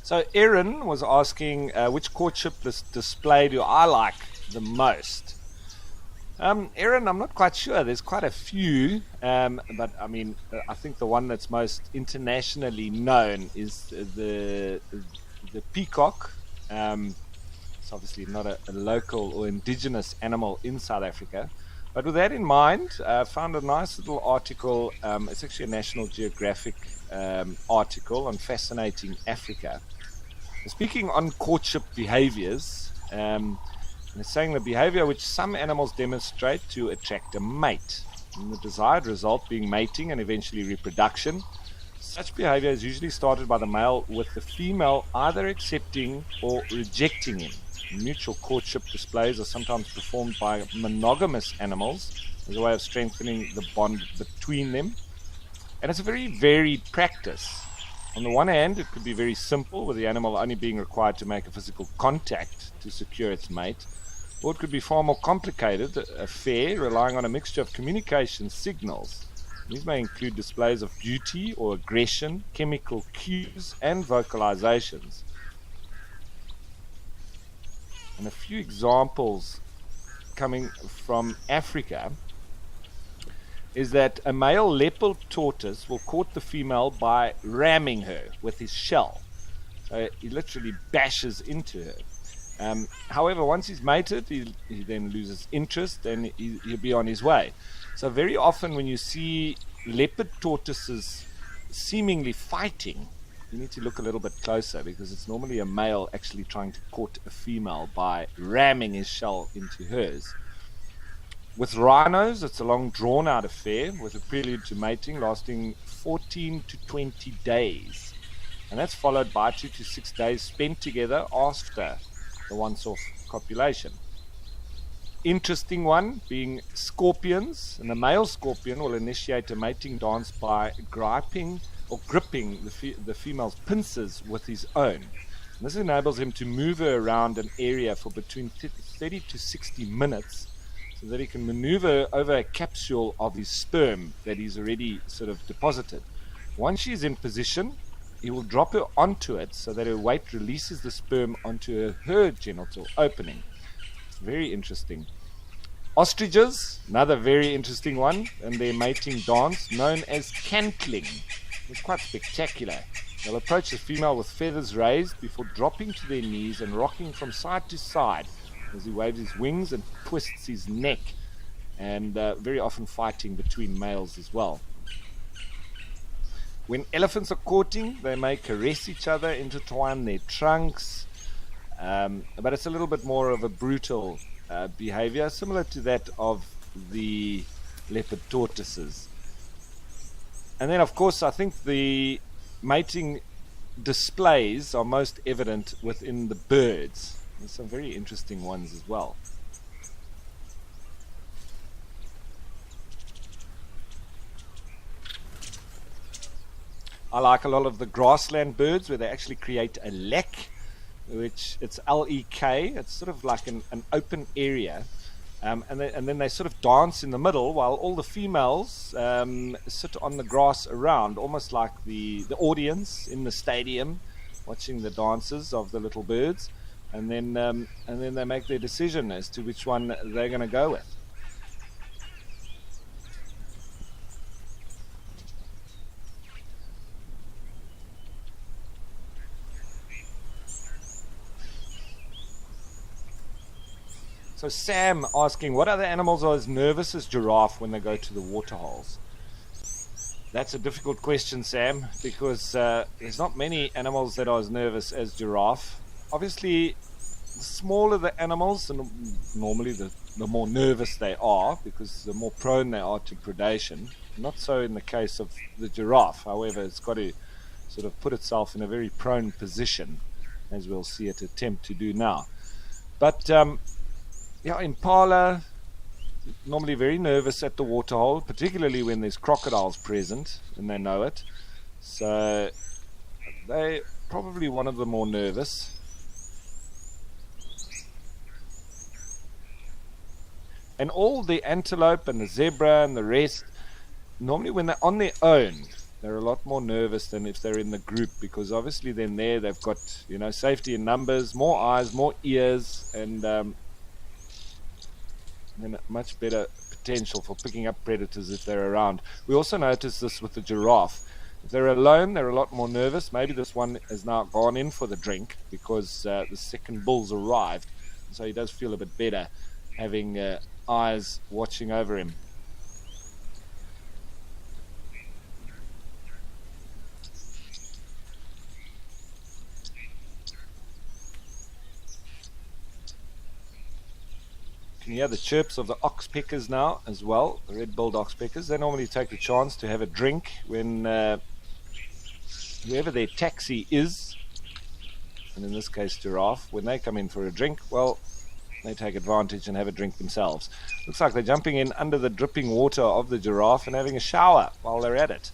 So Erin was asking which courtship display do I like the most? Erin, I'm not quite sure. There's quite a few, but I mean, I think the one that's most internationally known is the peacock. It's obviously not a local or indigenous animal in South Africa. But with that in mind, I found a nice little article. It's actually a National Geographic article on fascinating Africa. Speaking on courtship behaviors, and it's saying the behavior which some animals demonstrate to attract a mate, and the desired result being mating and eventually reproduction. Such behavior is usually started by the male, with the female either accepting or rejecting him. Mutual courtship displays are sometimes performed by monogamous animals as a way of strengthening the bond between them. And it's a very varied practice. On the one hand, it could be very simple, with the animal only being required to make a physical contact to secure its mate. Or it could be far more complicated affair, relying on a mixture of communication signals. These may include displays of beauty or aggression, chemical cues, and vocalizations. And a few examples coming from Africa is that a male leopard tortoise will court the female by ramming her with his shell. So he literally bashes into her. However, once he's mated, he then loses interest and he'll be on his way. So very often when you see leopard tortoises seemingly fighting, you need to look a little bit closer, because it's normally a male actually trying to court a female by ramming his shell into hers. With rhinos, it's a long drawn-out affair with a prelude to mating lasting 14 to 20 days. And that's followed by 2 to 6 days spent together after the once-off copulation. Interesting one being scorpions, and the male scorpion will initiate a mating dance by gripping the female's pincers with his own. And this enables him to move her around an area for between 30 to 60 minutes, so that he can maneuver over a capsule of his sperm that he's already sort of deposited. Once she's in position, he will drop her onto it so that her weight releases the sperm onto her genital opening. It's very interesting. Ostriches, another very interesting one, and their mating dance known as cantling. It's quite spectacular. They'll approach the female with feathers raised before dropping to their knees and rocking from side to side as he waves his wings and twists his neck, and very often fighting between males as well. When elephants are courting, they may caress each other, intertwine their trunks, but it's a little bit more of a brutal behavior, similar to that of the leopard tortoises. And then, of course, I think the mating displays are most evident within the birds. There's some very interesting ones as well. I like a lot of the grassland birds where they actually create a lek, which it's L-E-K. It's sort of like an open area. And then they sort of dance in the middle while all the females sit on the grass around, almost like the audience in the stadium watching the dances of the little birds. And then they make their decision as to which one they're going to go with. So Sam asking, what other animals are as nervous as giraffe when they go to the waterholes? That's a difficult question, Sam, because there's not many animals that are as nervous as giraffe. Obviously, the smaller the animals, and normally the more nervous they are, because the more prone they are to predation. Not so in the case of the giraffe. However, it's got to sort of put itself in a very prone position, as we'll see it attempt to do now. But impala, normally very nervous at the waterhole, particularly when there's crocodiles present and they know it. So they're probably one of the more nervous. And all the antelope and the zebra and the rest, normally when they're on their own, they're a lot more nervous than if they're in the group, because obviously then there they've got, you know, safety in numbers, more eyes, more ears, and then much better potential for picking up predators if they're around. We also notice this with the giraffe. If they're alone, they're a lot more nervous. Maybe this one has now gone in for the drink because the second bull's arrived, so he does feel a bit better having eyes watching over him. You can hear the chirps of the oxpeckers now as well, the red-billed oxpeckers. They normally take the chance to have a drink when whoever their taxi is, and in this case giraffe, when they come in for a drink, well, they take advantage and have a drink themselves. Looks like they're jumping in under the dripping water of the giraffe and having a shower while they're at it.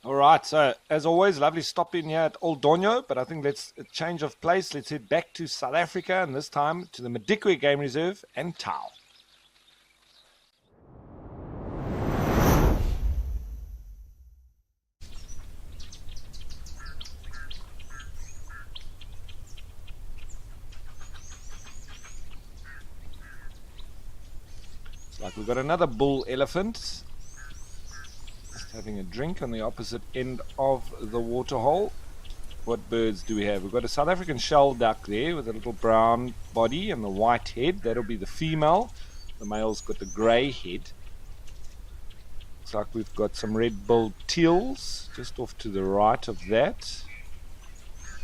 All right, so as always, lovely stop in here at Old Donyo, but I think let's change of place. Let's head back to South Africa, and this time to the Madikwe Game Reserve and Tau. It's like we've got another bull elephant. Having a drink on the opposite end of the waterhole. What birds do we have? We've got a South African shell duck there with a little brown body and the white head. That'll be the female. The male's got the grey head. Looks like we've got some red-billed teals just off to the right of that.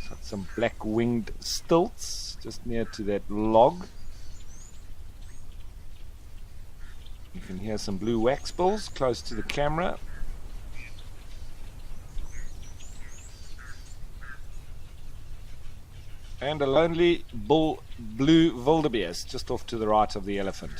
Got some black-winged stilts just near to that log. You can hear some blue waxbills close to the camera. And a lonely blue wildebeest just off to the right of the elephant.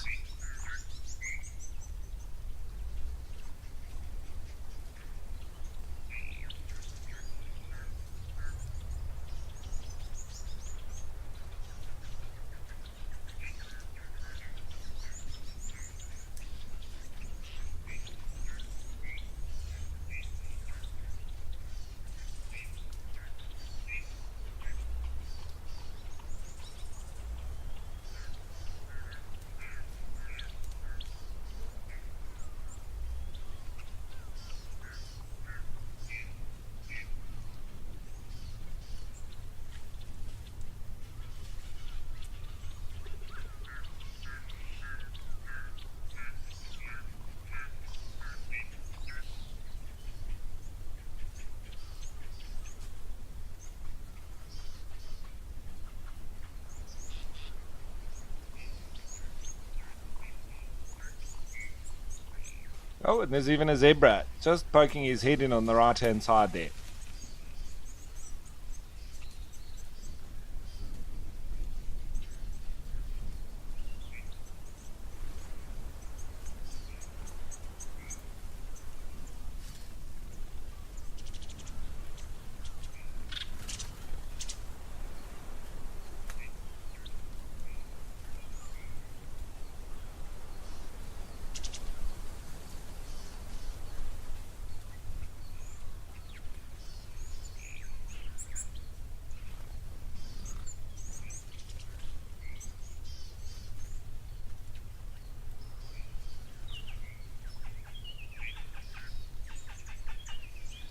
Oh, and there's even a zebra just poking his head in on the right-hand side there.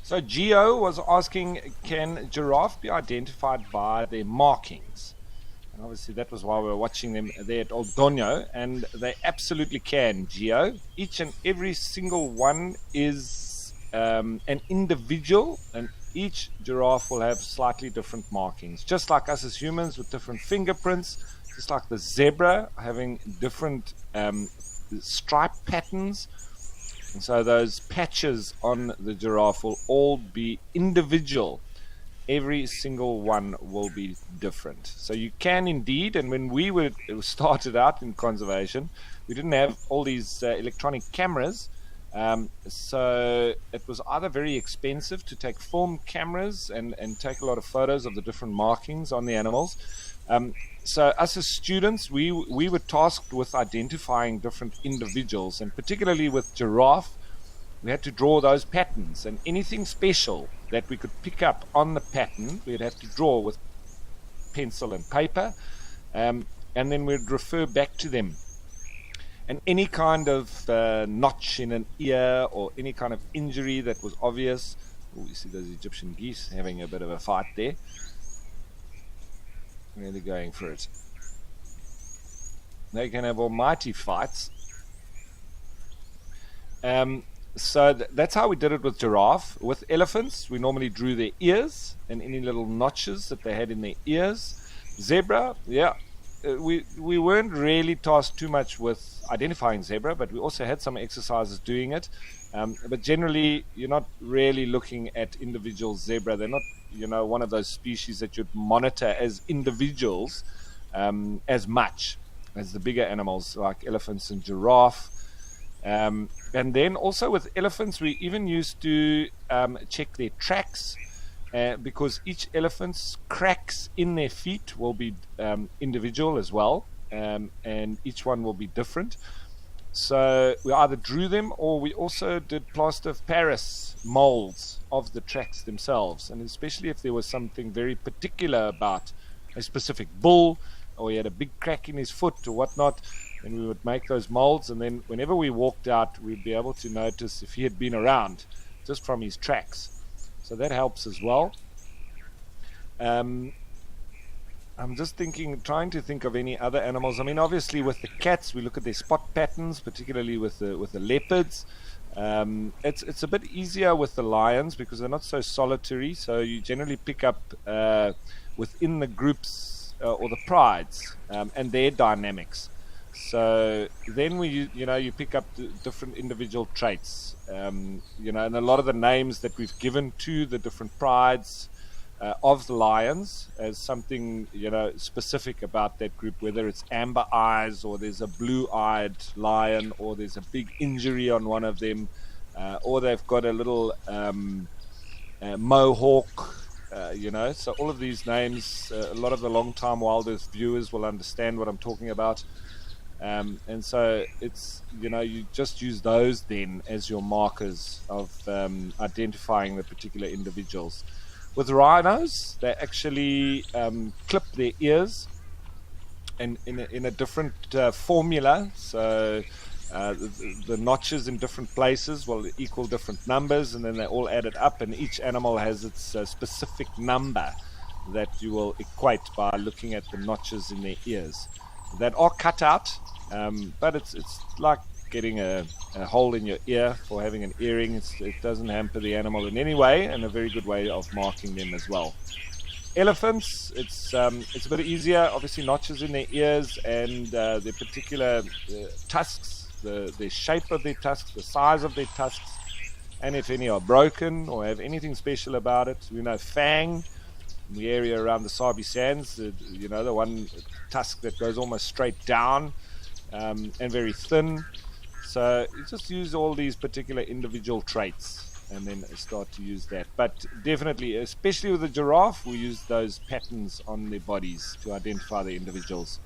So Geo was asking, can giraffe be identified by their markings? And obviously that was why we were watching them there at Old Donyo, and they absolutely can, Geo. Each and every single one is an individual, and each giraffe will have slightly different markings, just like us as humans with different fingerprints, just like the zebra having different stripe patterns. And so those patches on the giraffe will all be individual. Every single one will be different. So you can indeed, and when we started out in conservation, we didn't have all these electronic cameras. So it was either very expensive to take film cameras and take a lot of photos of the different markings on the animals. So us as students, we were tasked with identifying different individuals, and particularly with giraffe, we had to draw those patterns, and anything special that we could pick up on the pattern, we'd have to draw with pencil and paper, and then we'd refer back to them. And any kind of notch in an ear or any kind of injury that was obvious. Oh, you see those Egyptian geese having a bit of a fight there. Really going for it. They can have almighty fights. So that's how we did it with giraffe. With elephants, we normally drew their ears and any little notches that they had in their ears. Zebra, yeah, we weren't really tasked too much with identifying zebra, but we also had some exercises doing it. But generally, you're not really looking at individual zebra. They're not, one of those species that you'd monitor as individuals as much as the bigger animals like elephants and giraffe. And then also with elephants, we even used to check their tracks, because each elephant's cracks in their feet will be individual as well, and each one will be different. So we either drew them, or we also did plaster of Paris molds of the tracks themselves, and especially if there was something very particular about a specific bull, or he had a big crack in his foot or whatnot, then we would make those molds, and then whenever we walked out, we'd be able to notice if he had been around just from his tracks. So that helps as well. I'm just trying to think of any other animals. I mean, obviously with the cats, we look at their spot patterns, particularly with the leopards. It's a bit easier with the lions because they're not so solitary. So you generally pick up within the groups or the prides and their dynamics. So then you pick up the different individual traits, and a lot of the names that we've given to the different prides of the lions as something specific about that group, whether it's amber eyes, or there's a blue-eyed lion, or there's a big injury on one of them, or they've got a little mohawk. So all of these names, a lot of the long-time WildEarth viewers will understand what I'm talking about. And so it's, you just use those then as your markers of identifying the particular individuals. With rhinos, they actually clip their ears in a different formula. So the notches in different places will equal different numbers, and then they all added up, and each animal has its specific number that you will equate by looking at the notches in their ears. That are cut out, but it's like getting a hole in your ear for having an earring. It doesn't hamper the animal in any way, and a very good way of marking them as well. Elephants, it's a bit easier. Obviously, notches in their ears and their particular tusks the shape of their tusks, the size of their tusks, and if any are broken or have anything special about it. Fang, in the area around the Sabi Sands, the one tusk that goes almost straight down, and very thin. So you just use all these particular individual traits and then start to use that. But definitely, especially with the giraffe, we use those patterns on their bodies to identify the individuals.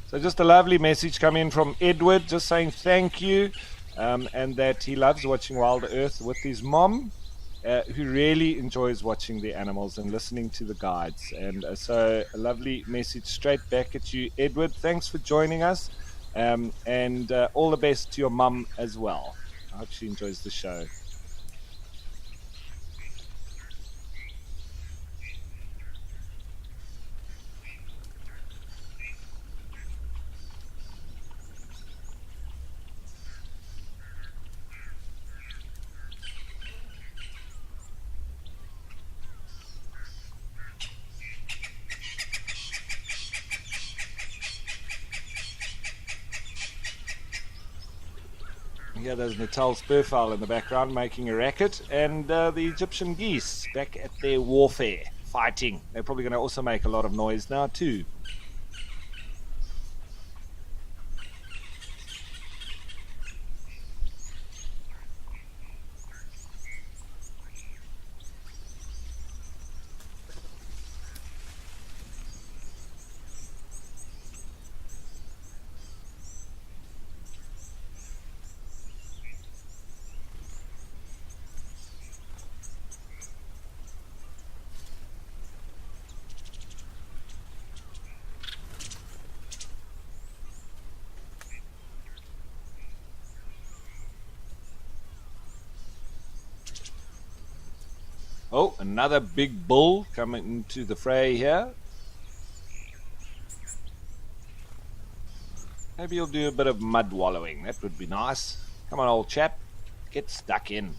So just a lovely message coming in from Edward, just saying thank you, and that he loves watching WildEarth with his mom, who really enjoys watching the animals and listening to the guides. And so a lovely message straight back at you, Edward. Thanks for joining us, and all the best to your mum as well. I hope she enjoys the show. Yeah, there's Natal spurfowl in the background making a racket, and the Egyptian geese back at their warfare, fighting. They're probably going to also make a lot of noise now too. Oh, another big bull coming into the fray here. Maybe you'll do a bit of mud wallowing. That would be nice. Come on, old chap. Get stuck in.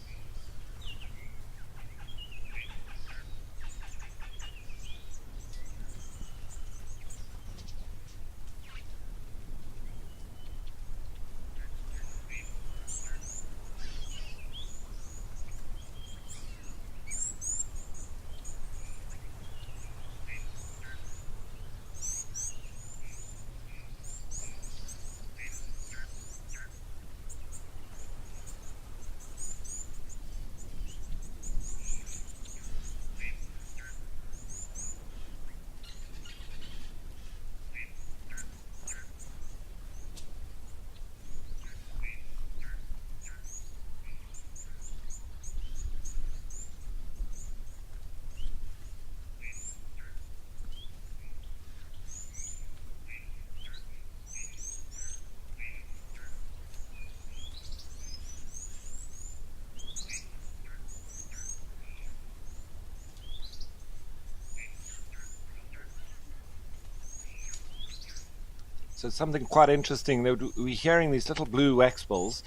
So something quite interesting. We're hearing these little blue wax bills.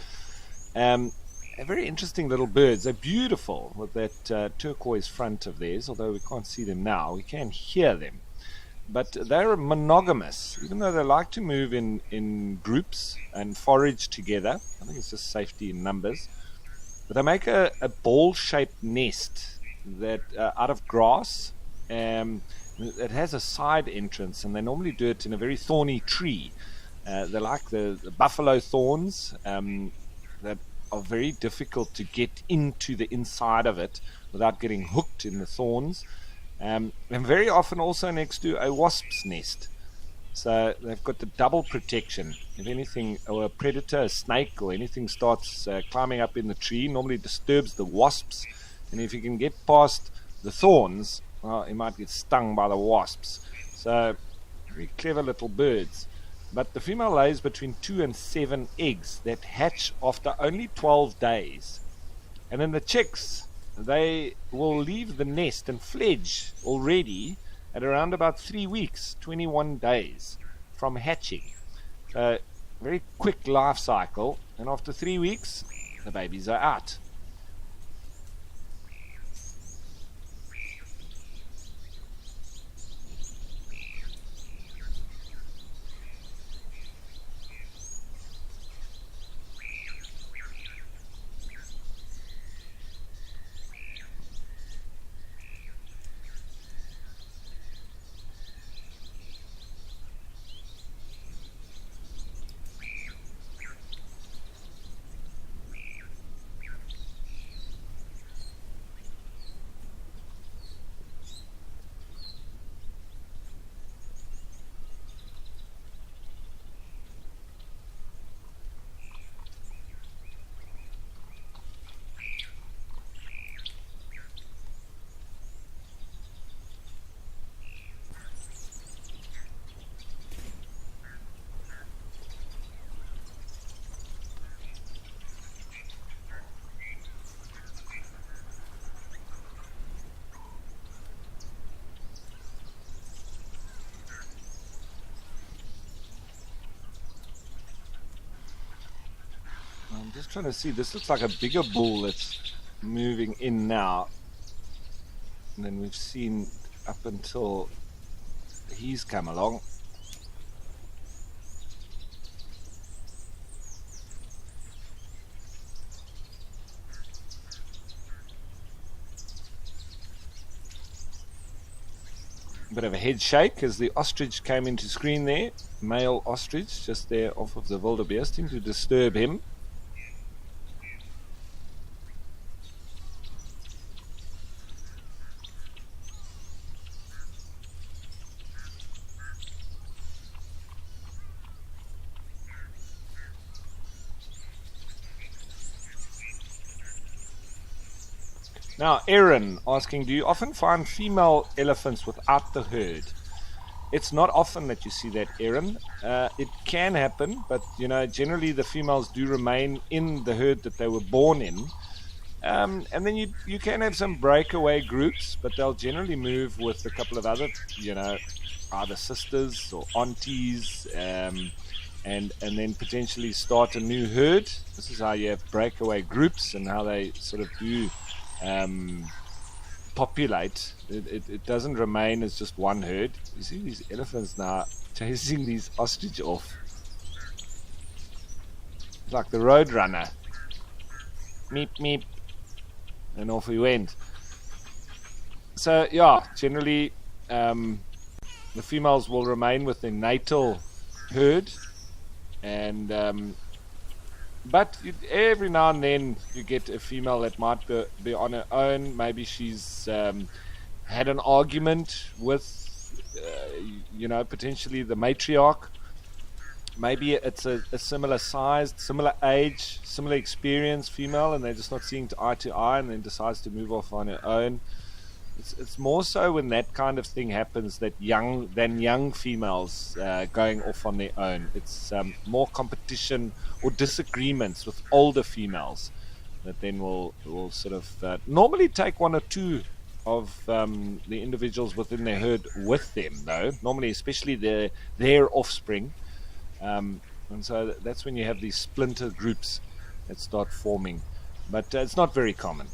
They're very interesting little birds. They're beautiful with that turquoise front of theirs, although we can't see them now. We can hear them. But they're monogamous, even though they like to move in groups and forage together. I think it's just safety in numbers. But they make a ball-shaped nest that out of grass. It has a side entrance, and they normally do it in a very thorny tree. They're like the buffalo thorns that are very difficult to get into the inside of it without getting hooked in the thorns. And very often also next to a wasp's nest. So they've got the double protection. If anything, or a predator, a snake or anything starts climbing up in the tree, normally disturbs the wasps. And if you can get past the thorns, well, he might get stung by the wasps. So Very clever little birds. But the female lays between 2 and 7 eggs that hatch after only 12 days. And then the chicks, they will leave the nest and fledge already at around about 3 weeks, 21 days from hatching. So very quick life cycle, and after 3 weeks the babies are out. I'm just trying to see, this looks like a bigger bull that's moving in now than we've seen up until he's come along. Bit of a head shake as the ostrich came into screen there. Male ostrich just there off of the wildebeest to disturb him. Now, Aaron asking, do you often find female elephants without the herd? It's not often that you see that, Aaron. It can happen, but generally the females do remain in the herd that they were born in. And then you can have some breakaway groups, but they'll generally move with a couple of other, either sisters or aunties, and then potentially start a new herd. This is how you have breakaway groups and how they sort of do populate. It doesn't remain as just one herd. You see these elephants now chasing these ostrich off. It's like the road runner. Meep meep, and off we went. So yeah, generally the females will remain with their natal herd, and but every now and then you get a female that might be on her own. Maybe she's had an argument with, potentially the matriarch. Maybe it's a similar sized, similar age, similar experience female, and they're just not seeing eye to eye, and then decides to move off on her own. It's more so when that kind of thing happens that young females going off on their own. It's more competition or disagreements with older females that then will sort of normally take one or two of the individuals within their herd with them, though. Normally, especially their offspring, and so that's when you have these splinter groups that start forming. But it's not very common.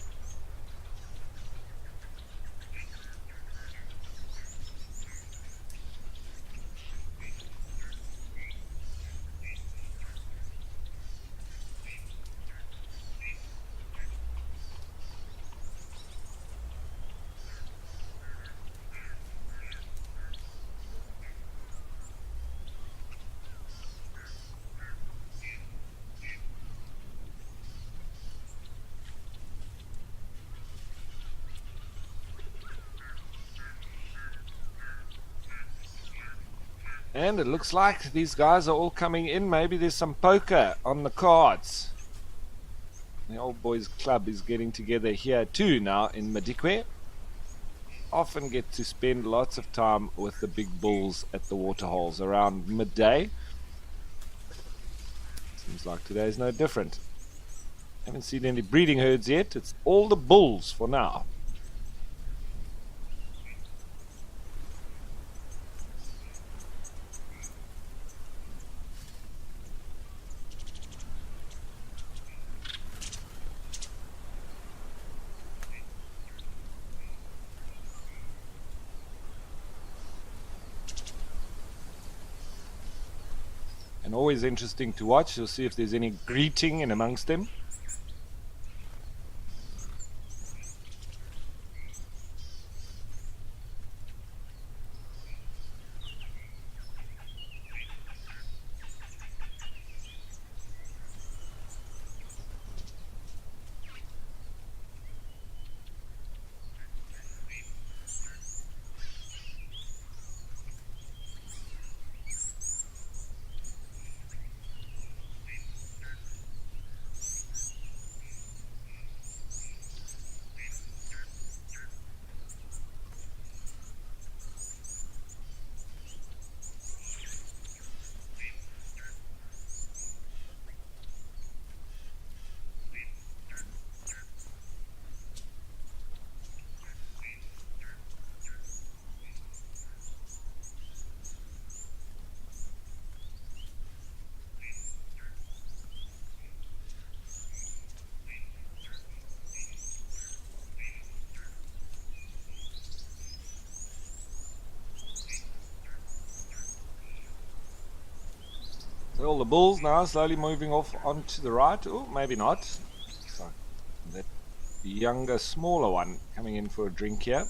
And it looks like these guys are all coming in. Maybe there's some poker on the cards. The old boys club is getting together here too now in Madikwe. often get to spend lots of time with the big bulls at the waterholes around midday. Seems like today's no different. Haven't seen any breeding herds yet. It's all the bulls for now. And always interesting to watch. You'll see if there's any greeting in amongst them. All the bulls now slowly moving off onto the right. Oh, maybe not. Looks like that younger, smaller one coming in for a drink here.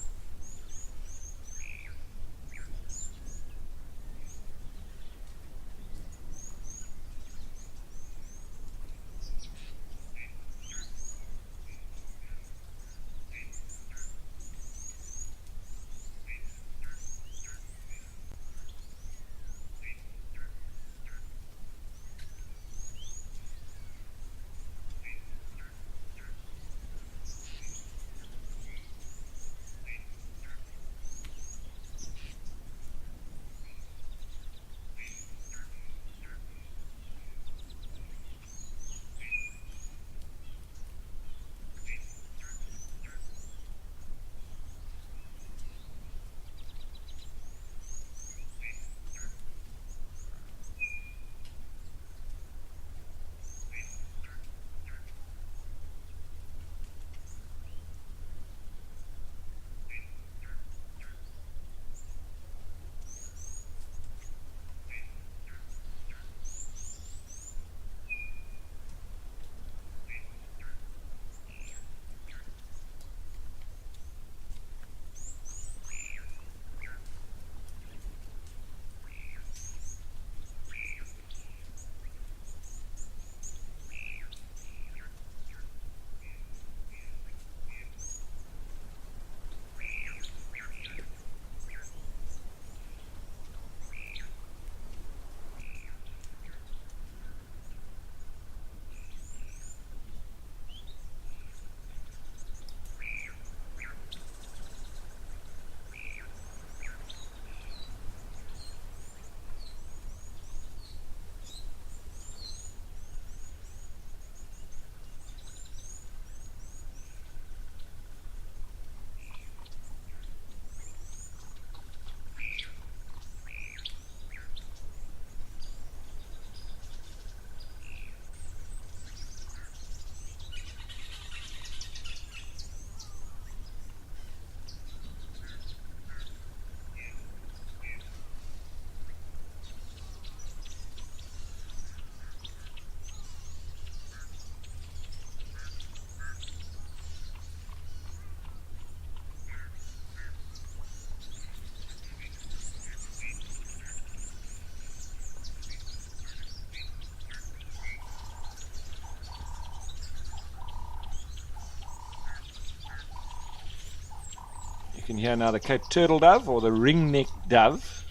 You can hear now the Cape turtle dove or the ring-necked dove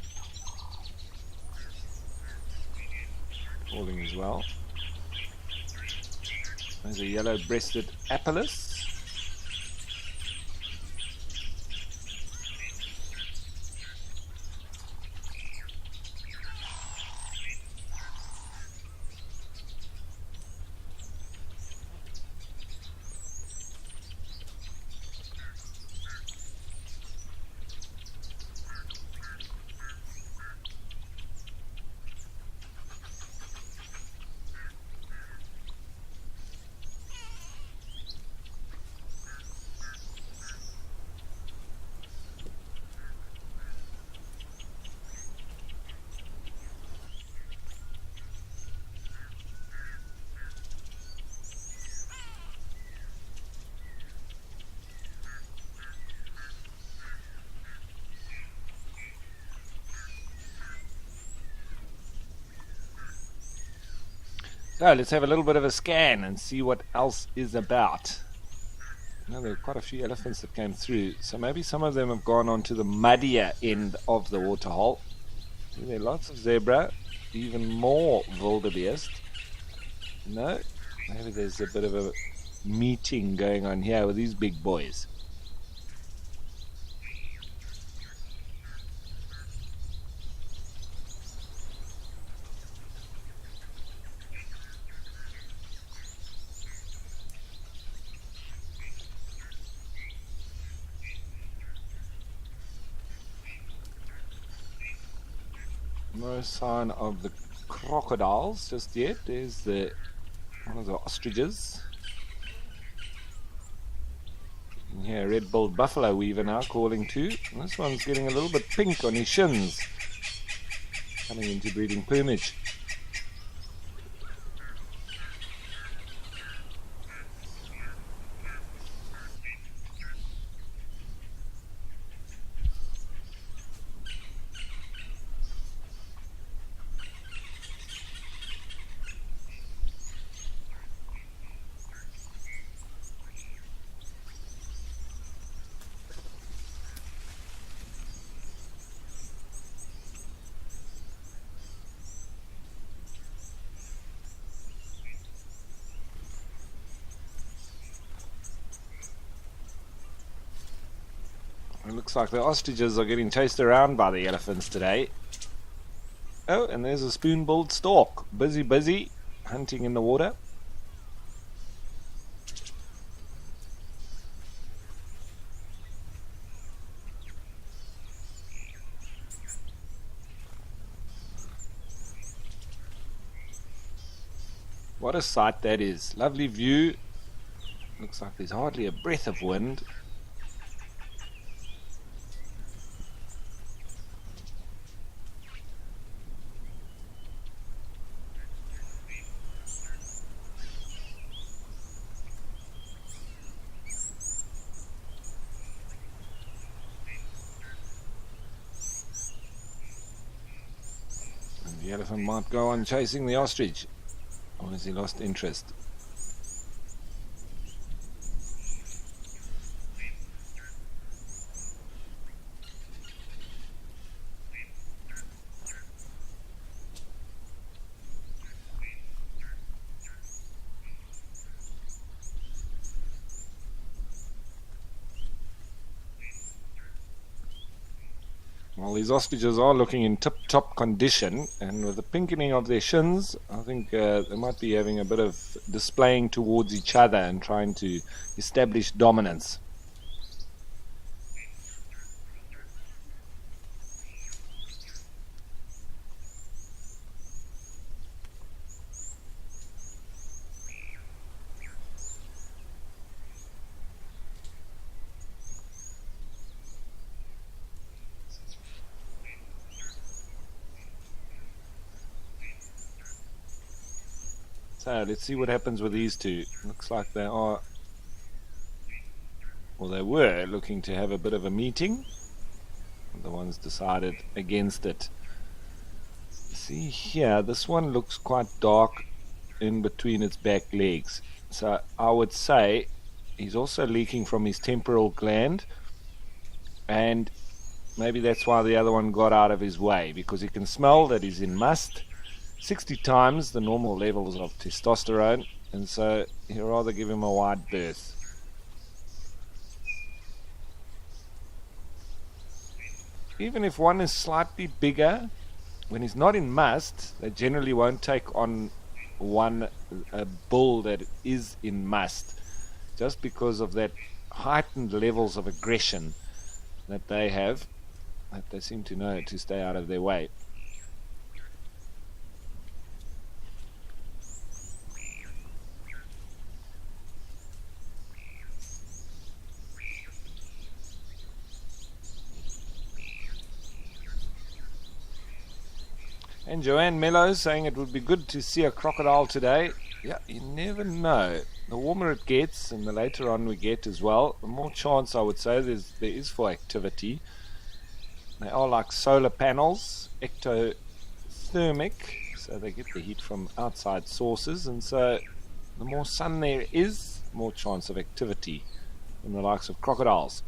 calling as well. There's a yellow-breasted apellis. So let's have a little bit of a scan and see what else is about. Now, there are quite a few elephants that came through, so maybe some of them have gone on to the muddier end of the waterhole. There are lots of zebra, even more wildebeest. No, maybe there's a bit of a meeting going on here with these big boys. No sign of the crocodiles just yet. There's one of the ostriches. And here, red-billed buffalo weaver now calling too. And this one's getting a little bit pink on his shins, coming into breeding plumage. It looks like the ostriches are getting chased around by the elephants today. Oh, and there's a spoon-billed stork. Busy, hunting in the water. What a sight that is. Lovely view. Looks like there's hardly a breath of wind. The elephant might go on chasing the ostrich, or has he lost interest? Well, these ostriches are looking in tip-top condition, and with the pinkening of their shins, I think they might be having a bit of displaying towards each other and trying to establish dominance. So let's see what happens with these two. Looks like they are, well, they were looking to have a bit of a meeting. The ones decided against it. See here, this one looks quite dark in between its back legs. So I would say he's also leaking from his temporal gland, and maybe that's why the other one got out of his way, because he can smell that he's in musth. 60 times the normal levels of testosterone, and so he'd rather give him a wide berth. Even if one is slightly bigger, when he's not in musth, they generally won't take on a bull that is in musth, just because of that heightened levels of aggression that they have, that they seem to know to stay out of their way. And Joanne Mellows saying it would be good to see a crocodile today. Yeah, you never know. The warmer it gets, and the later on we get as well, the more chance I would say there is for activity. They are like solar panels, ectothermic, So they get the heat from outside sources, and so the more sun there is, more chance of activity from the likes of crocodiles.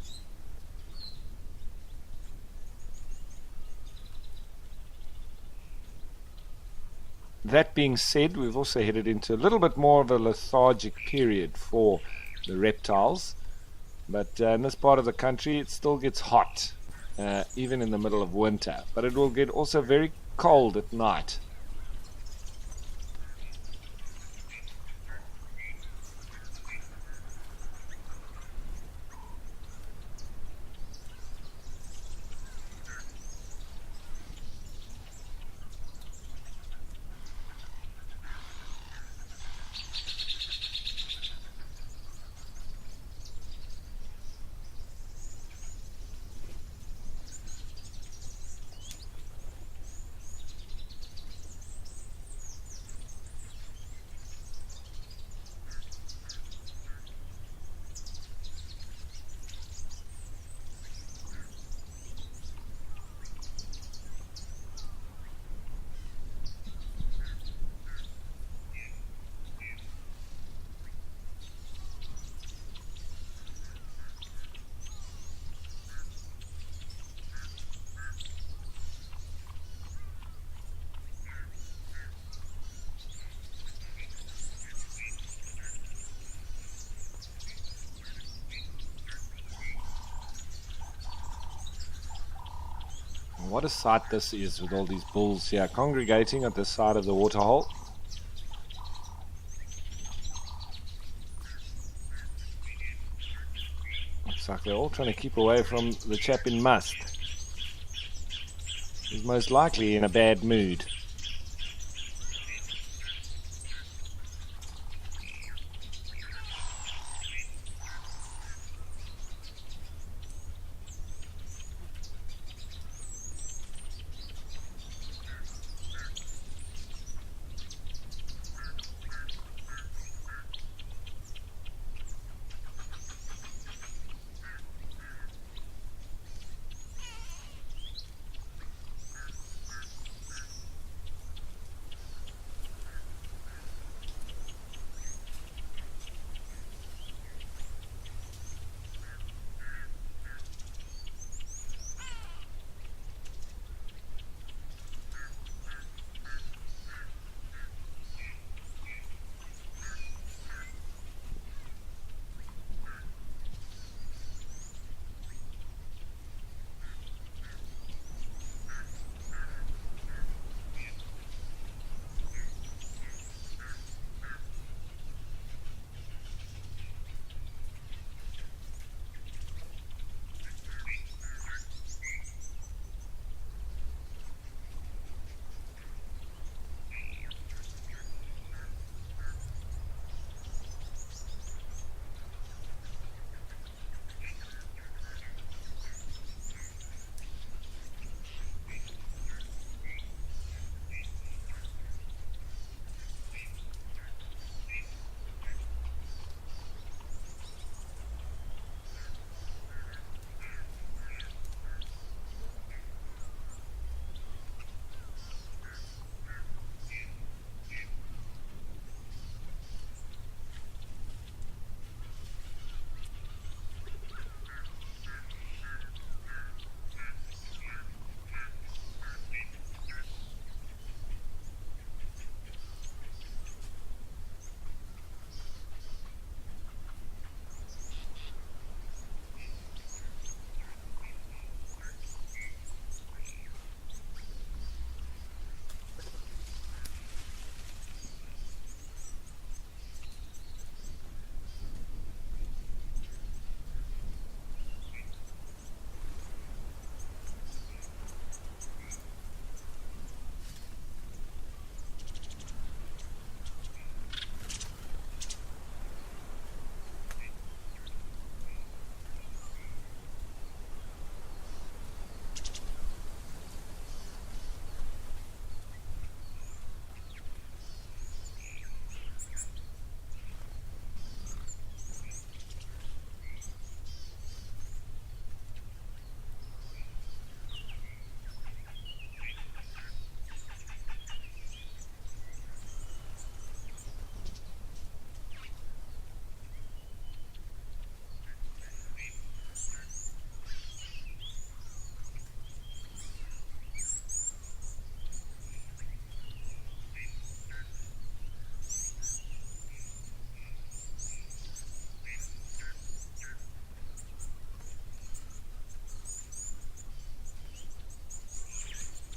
That being said, we've also headed into a little bit more of a lethargic period for the reptiles. But in this part of the country, it still gets hot, even in the middle of winter. But it will get also very cold at night. What a sight this is with all these bulls here congregating at the side of the waterhole. Looks like they're all trying to keep away from the chap in Musth. He's most likely in a bad mood.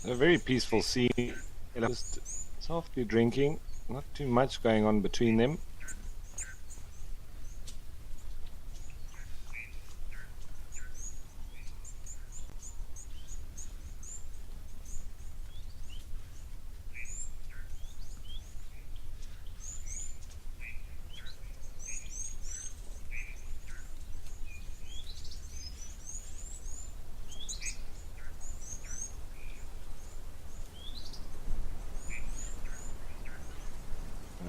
A very peaceful scene. Just softly drinking, not too much going on between them.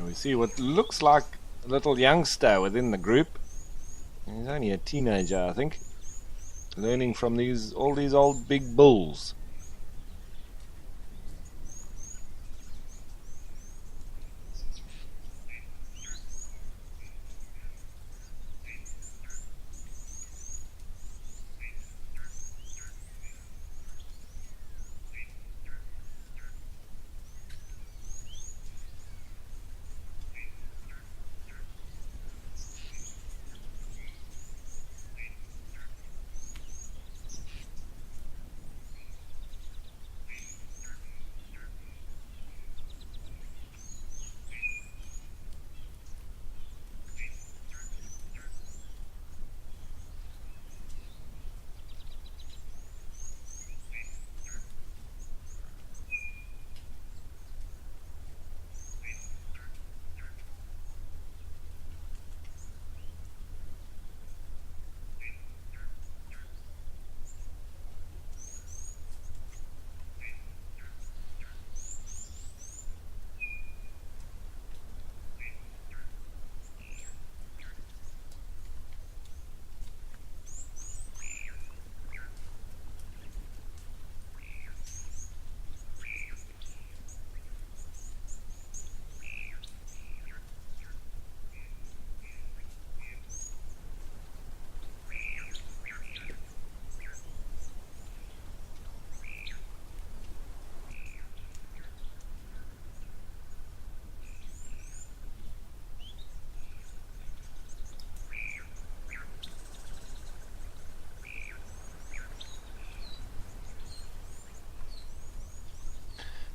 We see what looks like a little youngster within the group. He's only a teenager, I think, learning from all these old big bulls.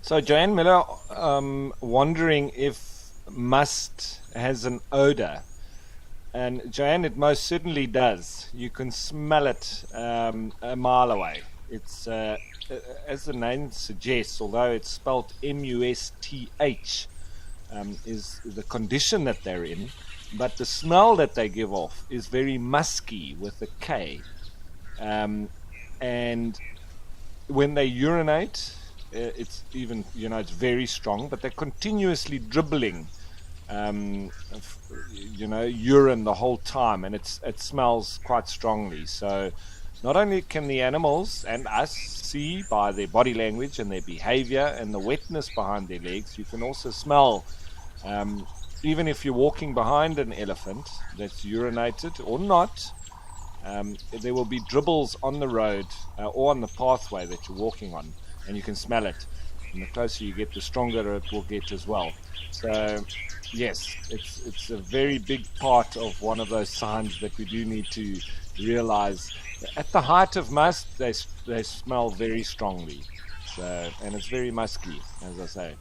So Joanne Miller wondering if Musth has an odor. And Joanne, it most certainly does. You can smell it a mile away. It's, as the name suggests, although it's spelled M-U-S-T-H, is the condition that they're in, but the smell that they give off is very musky with a K. And when they urinate, it's even, it's very strong, but they're continuously dribbling, urine the whole time, and it smells quite strongly. So not only can the animals and us see by their body language and their behavior and the wetness behind their legs, you can also smell, even if you're walking behind an elephant that's urinated or not, there will be dribbles on the road or on the pathway that you're walking on, and you can smell it. And the closer you get, the stronger it will get as well. So yes, it's a very big part of one of those signs that we do need to realize. At the height of Musth, they smell very strongly. So, and it's very musky, as I say.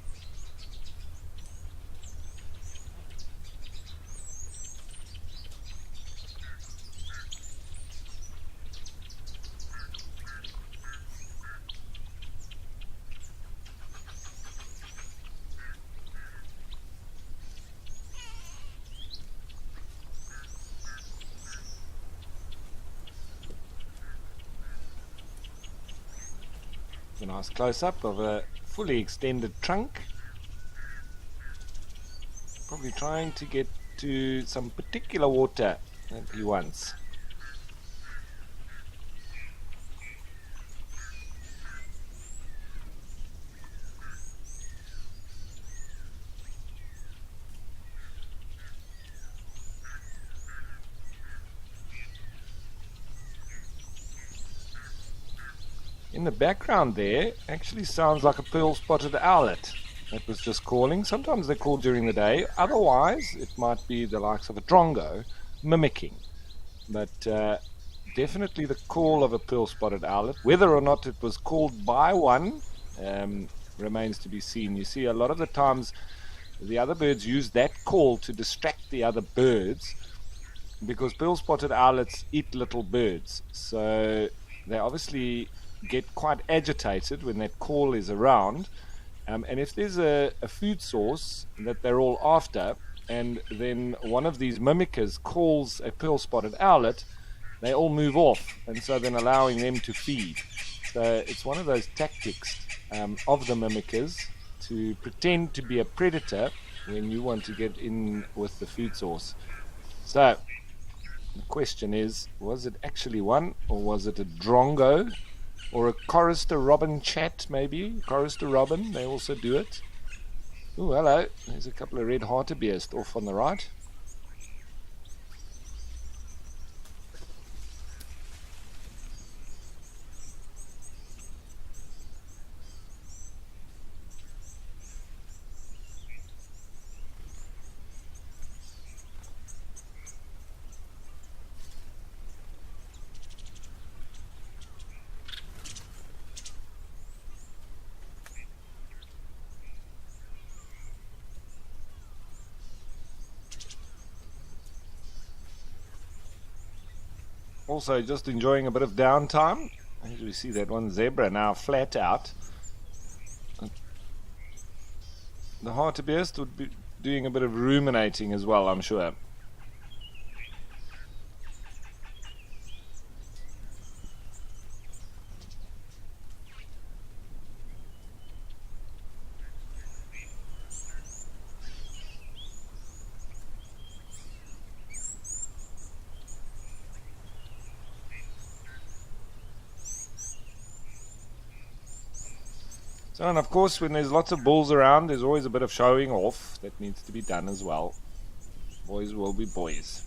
A nice close-up of a fully extended trunk. Probably trying to get to some particular water that he wants. In the background there actually sounds like a pearl-spotted owlet that was just calling. Sometimes they call during the day. Otherwise, it might be the likes of a drongo mimicking. But definitely the call of a pearl-spotted owlet. Whether or not it was called by one remains to be seen. You see, a lot of the times the other birds use that call to distract the other birds, because pearl-spotted owlets eat little birds. So they obviously get quite agitated when that call is around. And if there's a food source that they're all after, and then one of these mimickers calls a pearl-spotted owlet, they all move off, and so then allowing them to feed. So it's one of those tactics of the mimickers to pretend to be a predator when you want to get in with the food source. So the question is, was it actually one, or was it a drongo, or a chorister robin chat maybe? Chorister robin, they also do it. Oh, hello, there's a couple of red hartebeest off on the right. Also just enjoying a bit of downtime. As we see that one zebra now flat out. The hartebeest would be doing a bit of ruminating as well, I'm sure. So, and of course, when there's lots of bulls around, there's always a bit of showing off that needs to be done as well. Boys will be boys.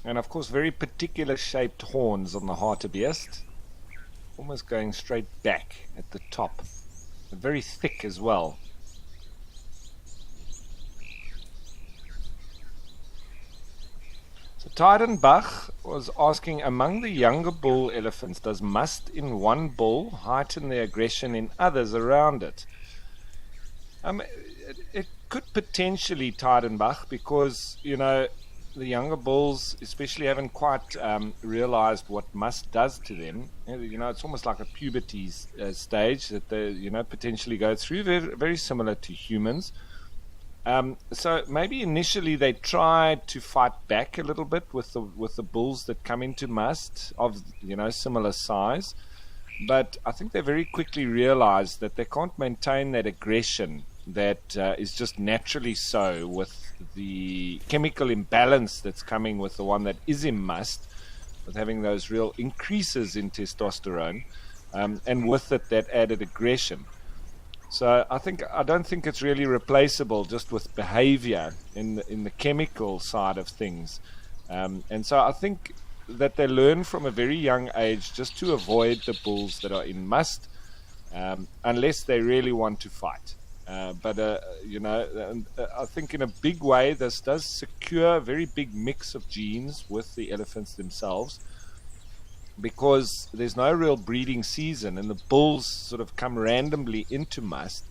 And of course, very particular shaped horns on the hartebeest, almost going straight back at the top, but very thick as well. So Tydenbach was asking, among the younger bull elephants, does musth in one bull heighten the aggression in others around it? It could potentially, Tydenbach, because, you know, the younger bulls especially haven't quite realized what musth does to them. You know, it's almost like a puberty stage that they, you know, potentially go through, very, very similar to humans. So maybe initially they try to fight back a little bit with the bulls that come into musth of, you know, similar size, but I think they very quickly realize that they can't maintain that aggression that is just naturally so with the chemical imbalance that's coming with the one that is in musth, with having those real increases in testosterone, and with it that added aggression. So I don't think it's really replaceable just with behavior in the chemical side of things. And so I think that they learn from a very young age just to avoid the bulls that are in musth, unless they really want to fight. But I think in a big way this does secure a very big mix of genes with the elephants themselves, because there's no real breeding season and the bulls sort of come randomly into musth.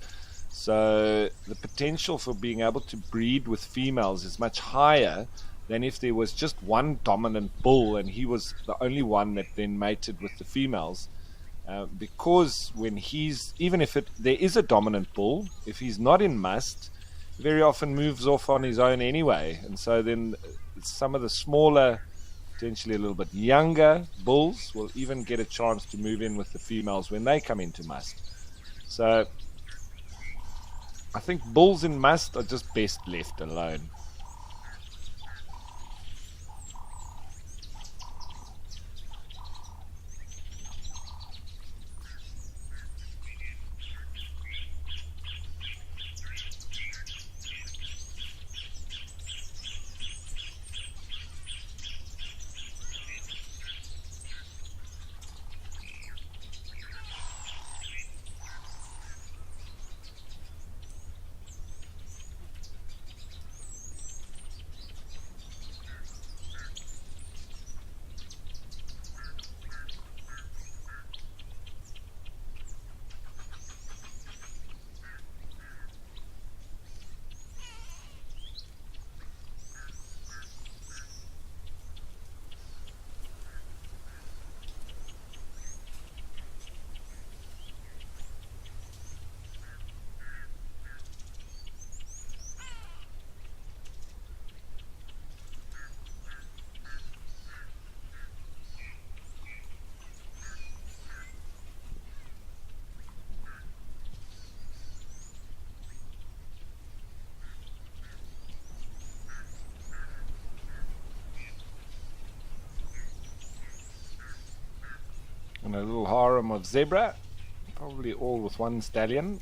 So the potential for being able to breed with females is much higher than if there was just one dominant bull and he was the only one that then mated with the females. Because when even if there is a dominant bull, if he's not in musth, very often moves off on his own anyway. And so then some of the smaller, potentially a little bit younger bulls will even get a chance to move in with the females when they come into musth. So I think bulls in musth are just best left alone. And a little harem of zebra, probably all with one stallion.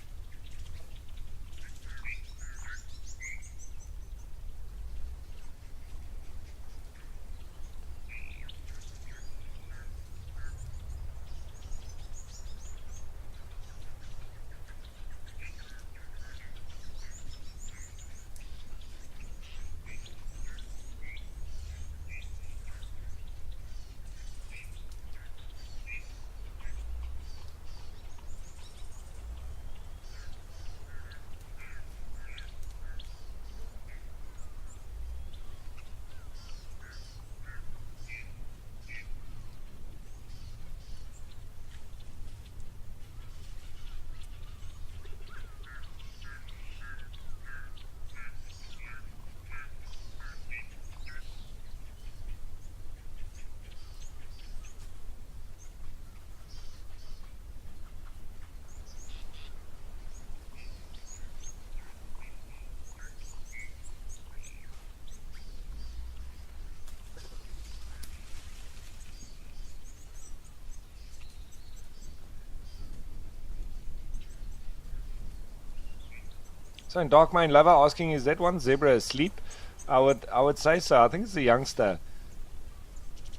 So in Dark Mind Lover asking, is that one zebra asleep? I would say so. I think it's a youngster.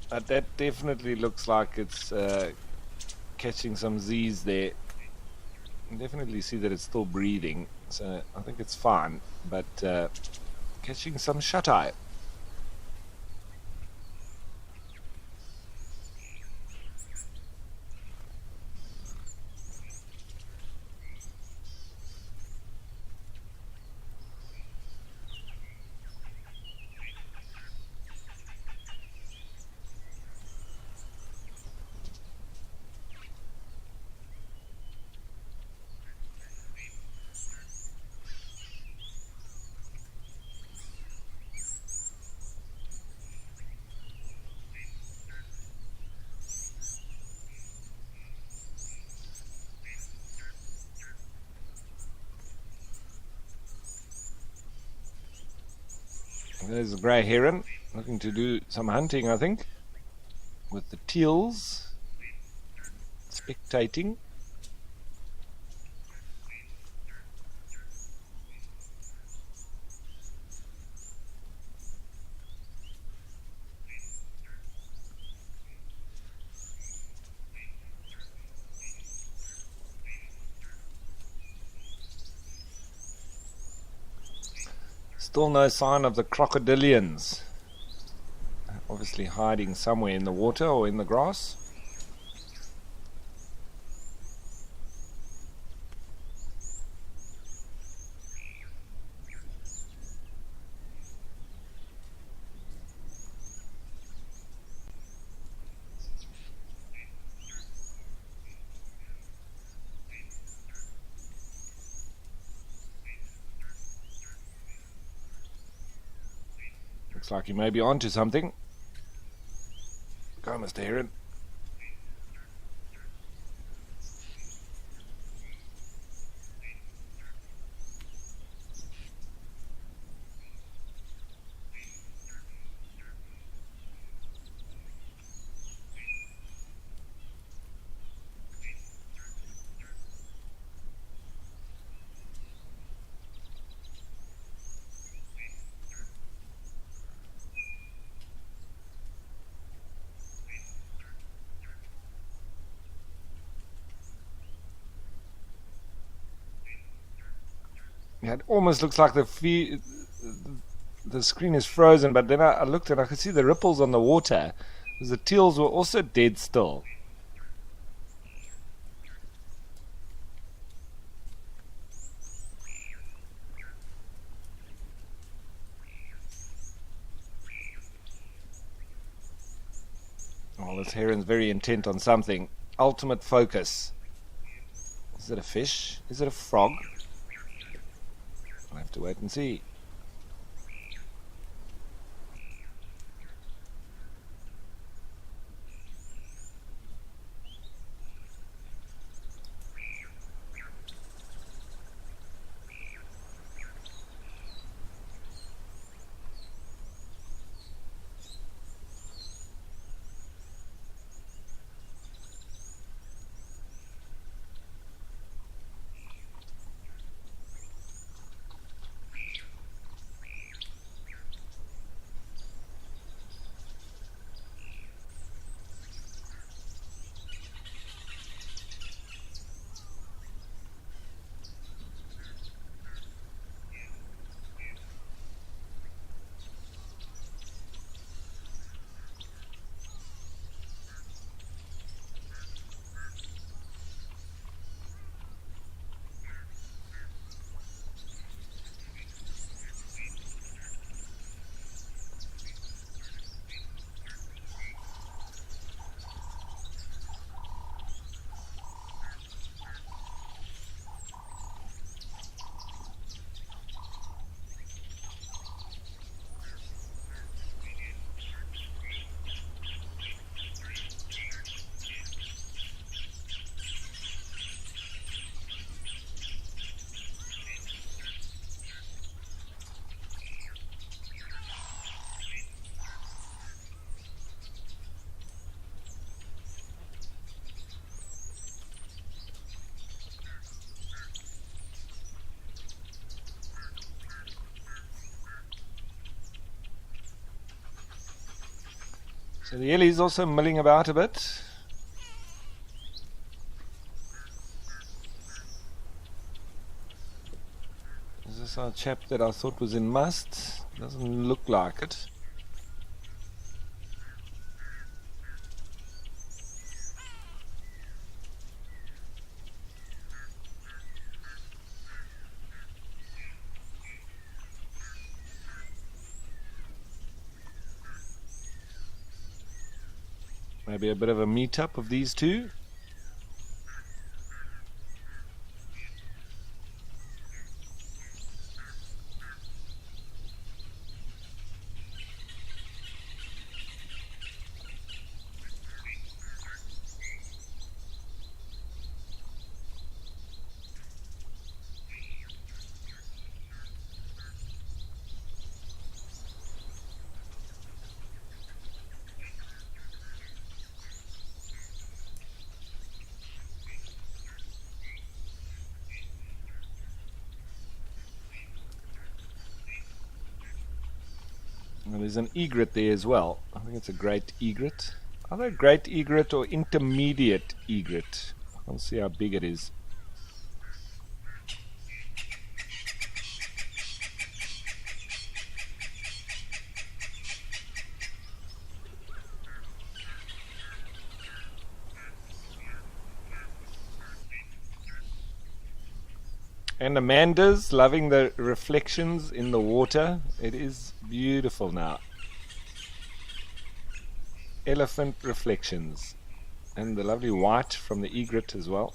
That definitely looks like it's catching some Z's there. You can definitely see that it's still breathing, so I think it's fine. But catching some shut-eye. There's a grey heron looking to do some hunting, I think, with the teals spectating. Still no sign of the crocodilians. Obviously hiding somewhere in the water or in the grass. Looks like you may be onto something. Go, Mr. Heron. Yeah, it almost looks like the screen is frozen, but then I looked and I could see the ripples on the water. The teals were also dead still. Oh, this heron's very intent on something. Ultimate focus. Is it a fish? Is it a frog? I'll have to wait and see. So the Ellie's also milling about a bit. Is this our chap that I thought was in Musth? Doesn't look like it. Maybe a bit of a meet-up of these two. there's an egret there as well. I think it's a great egret. Either great egret or intermediate egret. I'll see how big it is. And Amanda's loving the reflections in the water. It is beautiful now. Elephant reflections. And the lovely white from the egret as well.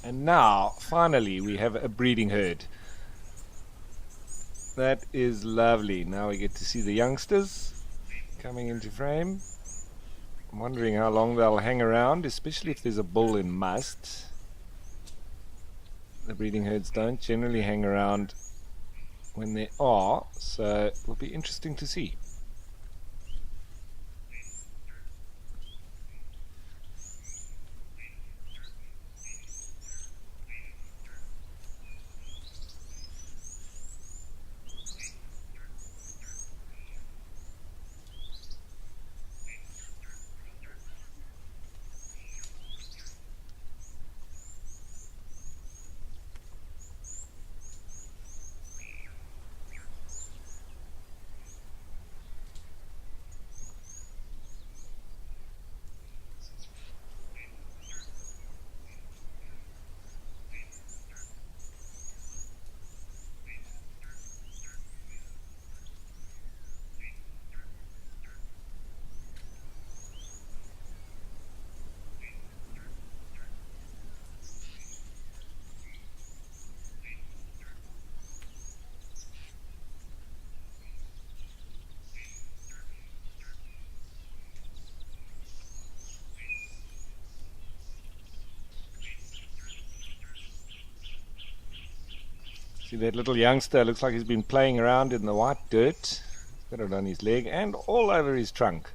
And now, finally, we have a breeding herd. That is lovely. Now we get to see the youngsters coming into frame. I'm wondering how long they'll hang around, especially if there's a bull in Musth. The breeding herds don't generally hang around when there are, so it will be interesting to see. See that little youngster, looks like he's been playing around in the white dirt. He's got it on his leg and all over his trunk.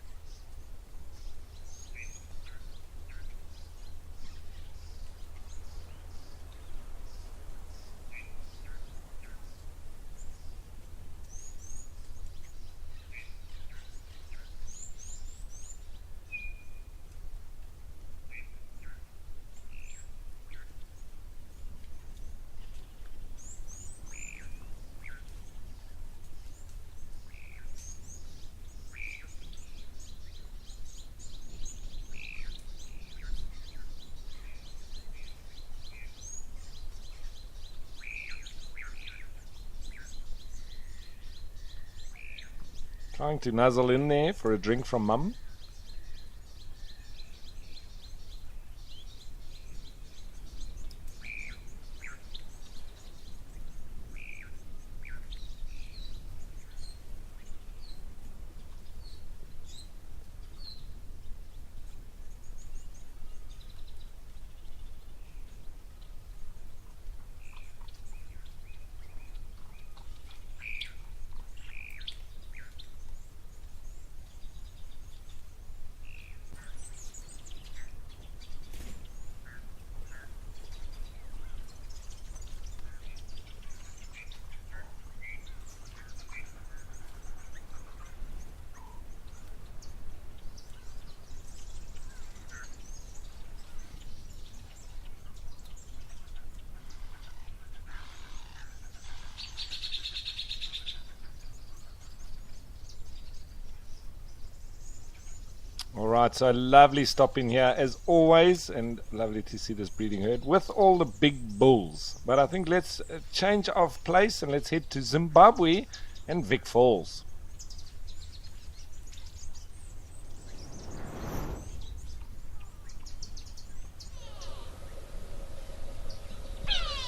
Trying to nuzzle in there for a drink from Mum. Alright, so lovely stopping here as always, and lovely to see this breeding herd with all the big bulls. But I think let's change of place and let's head to Zimbabwe and Vic Falls.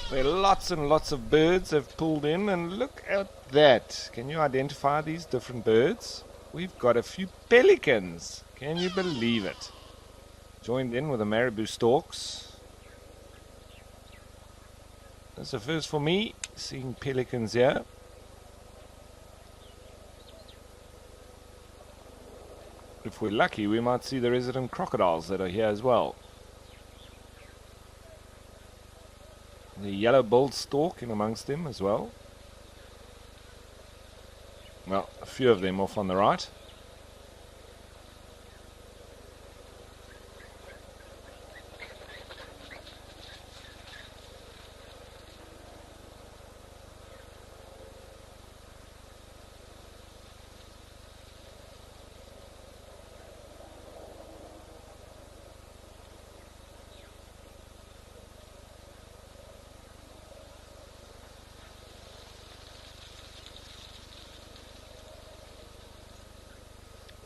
Where lots and lots of birds have pulled in, and look at that. Can you identify these different birds? We've got a few pelicans. Can you believe it? Joined in with the marabou storks. That's the first for me, seeing pelicans here. If we're lucky, we might see the resident crocodiles that are here as well. The yellow-billed stork in amongst them as well. Well, a few of them off on the right.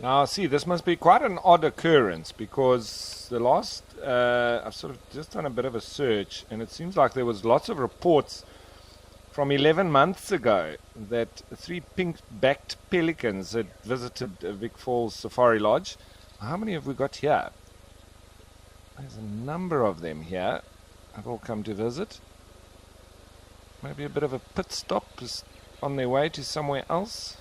Now, see, this must be quite an odd occurrence because the last, I've sort of just done a bit of a search, and it seems like there was lots of reports from 11 months ago that 3 pink-backed pelicans had visited Vic Falls Safari Lodge. How many have we got here? There's a number of them here. Have all come to visit. Maybe a bit of a pit stop is on their way to somewhere else.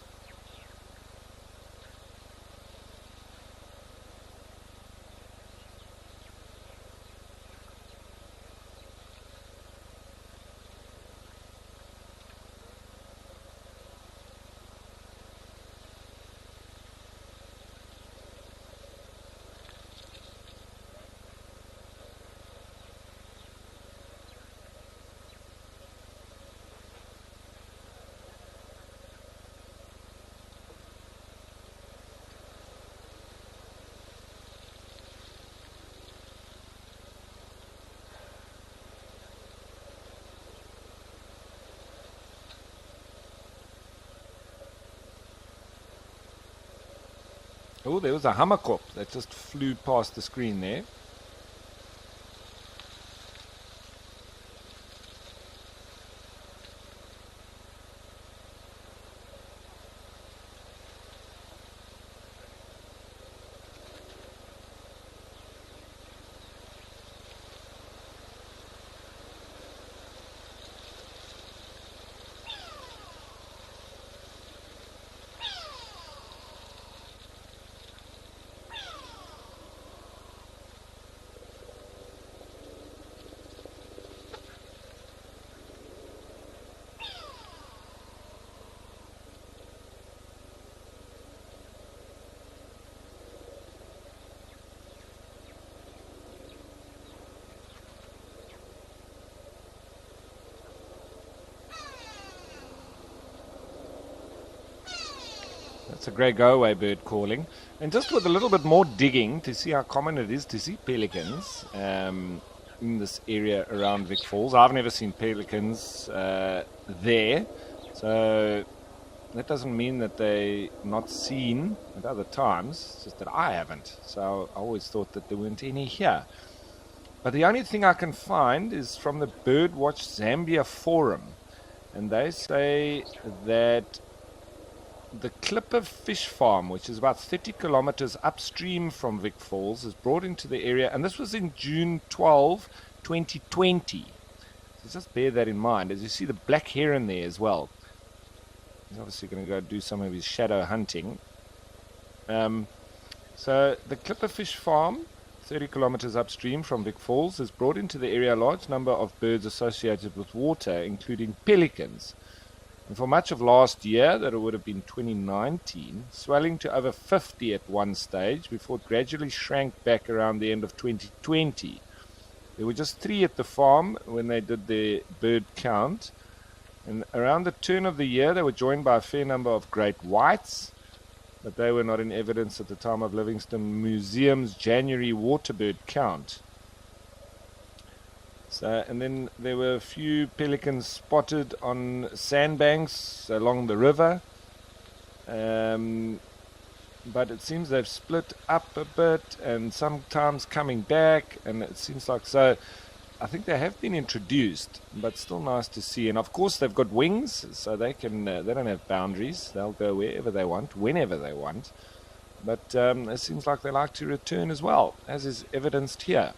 Oh, there was a hammerkop that just flew past the screen there. That's a grey go-away bird calling. And just with a little bit more digging to see how common it is to see pelicans in this area around Vic Falls. I've never seen pelicans there. So that doesn't mean that they're not seen at other times. It's just that I haven't. So I always thought that there weren't any here. But the only thing I can find is from the Birdwatch Zambia forum. And they say that the Clipper Fish Farm, which is about 30 kilometers upstream from Vic Falls, is brought into the area, and this was in June 12, 2020. So just bear that in mind. As you see the black heron there as well. He's obviously going to go do some of his shadow hunting. So the Clipper Fish Farm, 30 kilometers upstream from Vic Falls, has brought into the area a large number of birds associated with water, including pelicans. And for much of last year, that it would have been 2019, swelling to over 50 at one stage before it gradually shrank back around the end of 2020. There were just 3 at the farm when they did their bird count. And around the turn of the year, they were joined by a fair number of great whites. but they were not in evidence at the time of Livingstone Museum's January waterbird count. So, and then there were a few pelicans spotted on sandbanks along the river, but it seems they've split up a bit and sometimes coming back, and it seems like, so I think they have been introduced, but still nice to see. And of course they've got wings, so they can they don't have boundaries. They'll go wherever they want, whenever they want. But it seems like they like to return as well, as is evidenced here.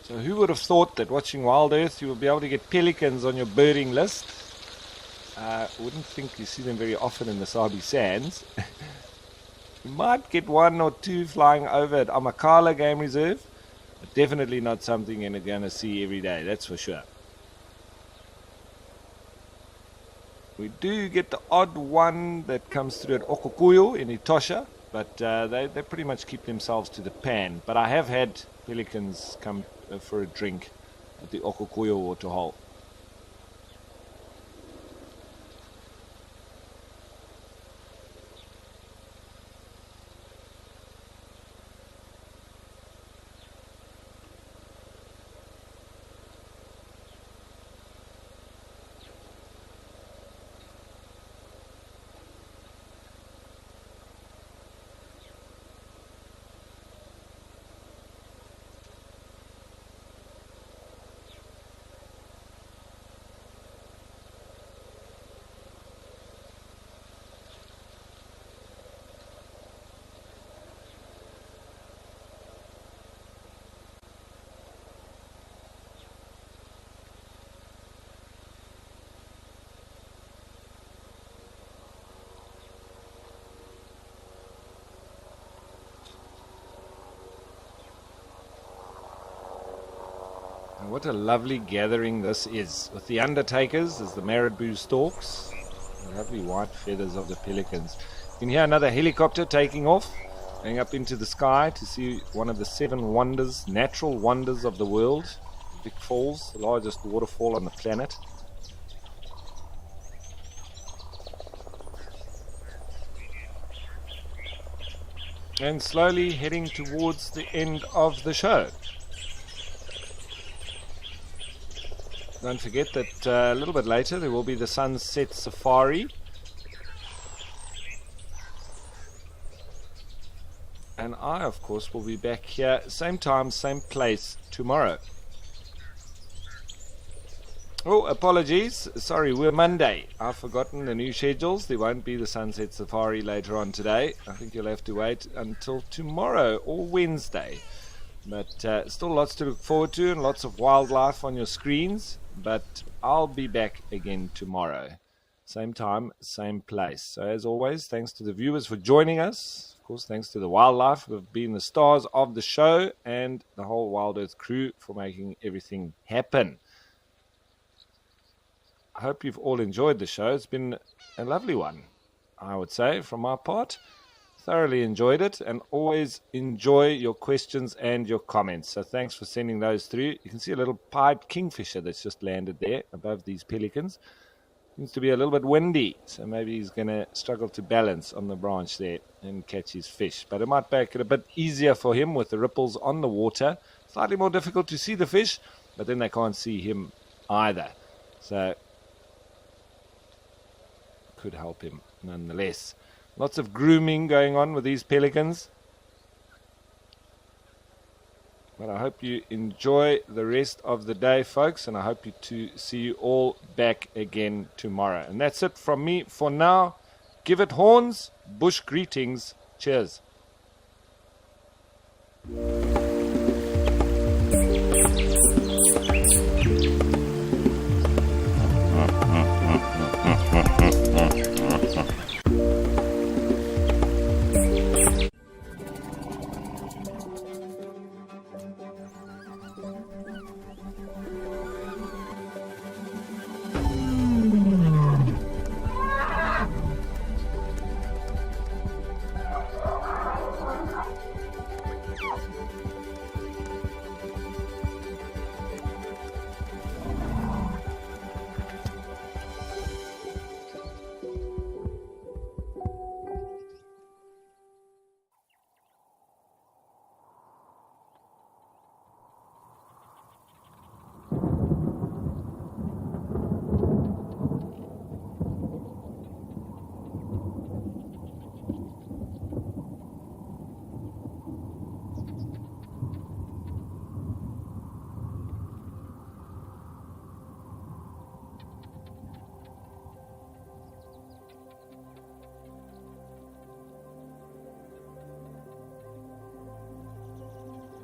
So who would have thought that watching WildEarth you will be able to get pelicans on your birding list? Wouldn't think you see them very often in the Sabi Sands. You might get one or two flying over at Amakala Game Reserve, but definitely not something you're going to see every day, that's for sure. We do get the odd one that comes through at Okokuyo in Etosha, but they pretty much keep themselves to the pan. But I have had pelicans come for a drink at the Okokuyo Waterhole. And what a lovely gathering this is, with the undertakers as the marabou stalks, the lovely white feathers of the pelicans. You can hear another helicopter taking off, going up into the sky to see one of the 7 wonders, natural wonders of the world, Vic Falls, the largest waterfall on the planet. And slowly heading towards the end of the show. Don't forget that a little bit later there will be the sunset safari. And I, of course, will be back here, same time, same place, tomorrow. Oh, apologies. Sorry, we're Monday. I've forgotten the new schedules. There won't be the sunset safari later on today. I think you'll have to wait until tomorrow or Wednesday. But still lots to look forward to and lots of wildlife on your screens. But I'll be back again tomorrow. Same time, same place. So as always, thanks to the viewers for joining us. Of course, thanks to the wildlife who have been the stars of the show and the whole WildEarth crew for making everything happen. I hope you've all enjoyed the show. It's been a lovely one, I would say, from my part. Thoroughly enjoyed it, and always enjoy your questions and your comments. So thanks for sending those through. You can see a little pied kingfisher that's just landed there above these pelicans. Seems to be a little bit windy, so maybe he's going to struggle to balance on the branch there and catch his fish. But it might make it a bit easier for him with the ripples on the water. Slightly more difficult to see the fish, but then they can't see him either. So could help him nonetheless. Lots of grooming going on with these pelicans. But I hope you enjoy the rest of the day, folks, and I hope to see you all back again tomorrow. And that's it from me for now. Give it horns, bush greetings. Cheers.